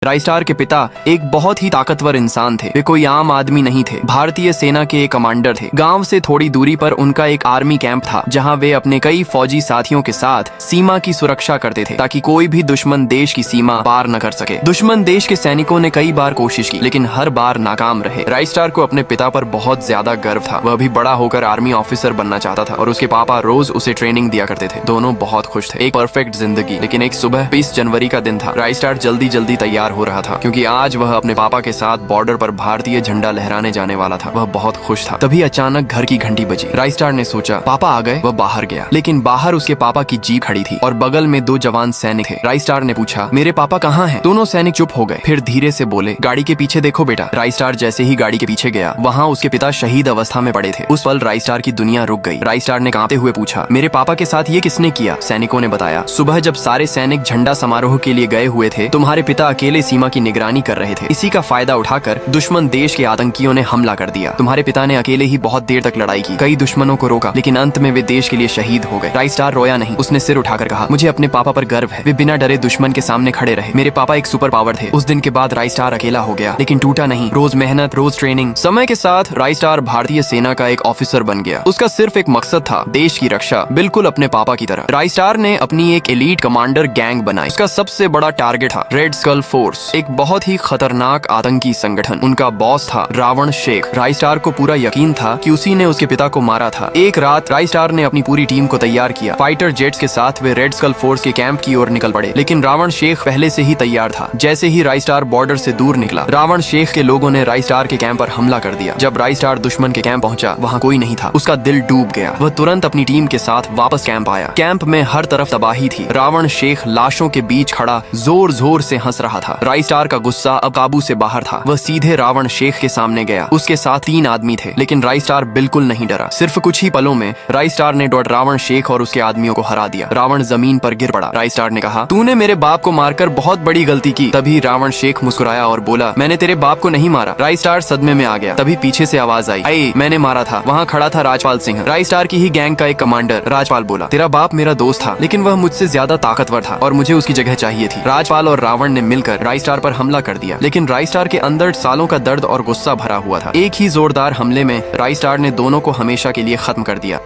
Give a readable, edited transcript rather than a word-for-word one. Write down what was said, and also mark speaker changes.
Speaker 1: राई स्टार के पिता एक बहुत ही ताकतवर इंसान थे। वे कोई आम आदमी नहीं थे, भारतीय सेना के एक कमांडर थे। गांव से थोड़ी दूरी पर उनका एक आर्मी कैंप था, जहां वे अपने कई फौजी साथियों के साथ सीमा की सुरक्षा करते थे, ताकि कोई भी दुश्मन देश की सीमा पार न कर सके। दुश्मन देश के सैनिकों ने कई बार कोशिश की, लेकिन हर बार नाकाम रहे। राई स्टार को अपने पिता पर बहुत ज्यादा गर्व था। वह भी बड़ा होकर आर्मी ऑफिसर बनना चाहता था और उसके पापा रोज उसे ट्रेनिंग दिया करते थे। दोनों बहुत खुश थे, एक परफेक्ट जिंदगी। लेकिन एक सुबह 20 जनवरी का दिन था। राई स्टार जल्दी जल्दी तैयार हो रहा था, क्योंकि आज वह अपने पापा के साथ बॉर्डर पर भारतीय झंडा लहराने जाने वाला था। वह बहुत खुश था। तभी अचानक घर की घंटी बजी। राई स्टार ने सोचा पापा आ गए। वह बाहर गया, लेकिन बाहर उसके पापा की जीप खड़ी थी और बगल में 2 जवान सैनिक थे। राई स्टार ने पूछा, मेरे पापा कहाँ हैं? दोनों सैनिक चुप हो गए, फिर धीरे से बोले, गाड़ी के पीछे देखो बेटा। राई स्टार जैसे ही गाड़ी के पीछे गया, वहाँ उसके पिता शहीद अवस्था में पड़े थे। उस पल राई स्टार की दुनिया रुक गई। राई स्टार ने कांपते हुए पूछा, मेरे पापा के साथ ये किसने किया? सैनिकों ने बताया, सुबह जब सारे सैनिक झंडा समारोह के लिए गए हुए थे, तुम्हारे पिता अकेले सीमा की निगरानी कर रहे थे। इसी का फायदा उठाकर दुश्मन देश के आतंकियों ने हमला कर दिया। तुम्हारे पिता ने अकेले ही बहुत देर तक लड़ाई की, कई दुश्मनों को रोका, लेकिन अंत में वे देश के लिए शहीद हो गए। राई स्टार रोया नहीं, उसने सिर उठाकर कहा, मुझे अपने पापा पर गर्व है। वे बिना डरे दुश्मन के सामने खड़े रहे। मेरे पापा एक सुपर पावर थे। उस दिन के बाद राई स्टार अकेला हो गया, लेकिन टूटा नहीं। रोज मेहनत, रोज ट्रेनिंग। समय के साथ राई स्टार भारतीय सेना का एक ऑफिसर बन गया। उसका सिर्फ एक मकसद था, देश की रक्षा, बिल्कुल अपने पापा की तरह। राई स्टार ने अपनी एक एलीट कमांडर गैंग बनाई। उसका सबसे बड़ा टारगेट था रेड स्कल फोर्स, एक बहुत ही खतरनाक आतंकी संगठन। उनका बॉस था रावण शेख। राई स्टार को पूरा यकीन था कि उसी ने उसके पिता को मारा था। एक रात राई स्टार ने अपनी पूरी टीम को तैयार किया। फाइटर जेट्स के साथ वे रेड स्कल फोर्स के कैंप की ओर निकल पड़े, लेकिन रावण शेख पहले से ही तैयार था। जैसे ही राई स्टार बॉर्डर से दूर निकला, रावण शेख के लोगों ने राई स्टार के कैंप पर हमला कर दिया। जब राई स्टार दुश्मन के कैंप पहुंचा, वहाँ कोई नहीं था। उसका दिल डूब गया। वह तुरंत अपनी टीम के साथ वापस कैंप आया। कैंप में हर तरफ तबाही थी। रावण शेख लाशों के बीच खड़ा जोर जोर से हंस रहा था। राई स्टार का गुस्सा अब काबू से बाहर था। वह सीधे रावण शेख के सामने गया। उसके साथ 3 आदमी थे, लेकिन राई स्टार बिल्कुल नहीं डरा। सिर्फ कुछ ही पलों में राई स्टार ने रावण शेख और उसके आदमियों को हरा दिया। रावण जमीन पर गिर पड़ा। राई स्टार ने कहा, तूने मेरे बाप को मारकर बहुत बड़ी गलती की। तभी रावण शेख मुस्कुराया और बोला, मैंने तेरे बाप को नहीं मारा। राई स्टार सदमे में आ गया। तभी पीछे से आवाज आई, अये मैंने मारा था। वहाँ खड़ा था राजपाल सिंह, राई स्टार की ही गैंग का एक कमांडर। राजपाल बोला, तेरा बाप मेरा दोस्त था, लेकिन वह मुझसे ज्यादा ताकतवर था और मुझे उसकी जगह चाहिए थी। राजपाल और रावण ने मिलकर राई स्टार पर हमला कर दिया, लेकिन राई स्टार के अंदर सालों का दर्द और गुस्सा भरा हुआ था। एक ही जोरदार हमले में राई स्टार ने दोनों को हमेशा के लिए खत्म कर दिया।